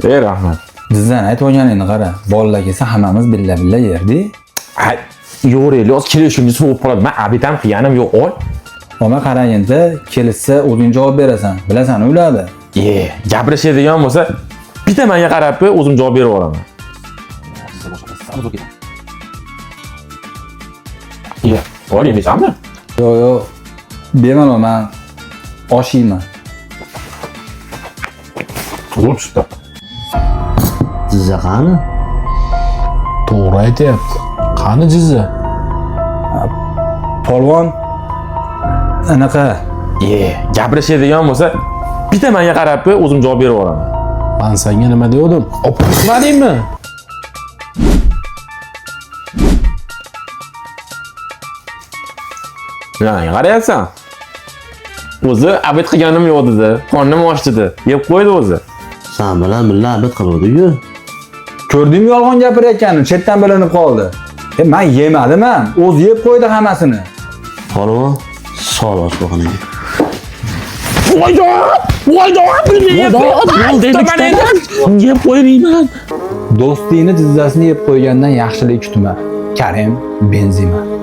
Rahmat. Bizdan aytganingni qara. Bolalar kelsa hammamiz billa yerdi. Ay, yo'q, Ilyos, kelishimiz bo'lib qoladi. Men abitam qilganim yo'q, ol. Ona qaraganda kelishsa o'zing javob berasan. Bilasan ularni. Gapirishadigan bo'lsa, bitta menga qarab qo'y, o'zim javob berib olaman. Ol, yeysanmi? Yo'q. Bemalol men osh yeyman. To'g'ri tushdi. Jizza qani? To'g'ri aytyapti. Qani Jizza? Polvon anaqa Gapirishadigan bo'lsa, bitta menga qarab qo'y, o'zim javob berib olaman. Men senga nima dedim? Opasmadingmi? Nima qarayapsan? O'zi abid qilganim yo'q dedi. Qornim och dedi. Yeb qo'ydi o'zi. Sen bilan billa abid qiluvdi-ku. ko'rdingmi yolg'on gapirayotganini? Chetdan bilinib qoldi. Men yemadim-a. O'zi yeb qo'ydi hammasini. Polvon, sol oshxonaga. Yeb qo'ymayman. Do'stingni tizzasini yeb qo'ygandan yaxshilik kutma. Karim Benzema.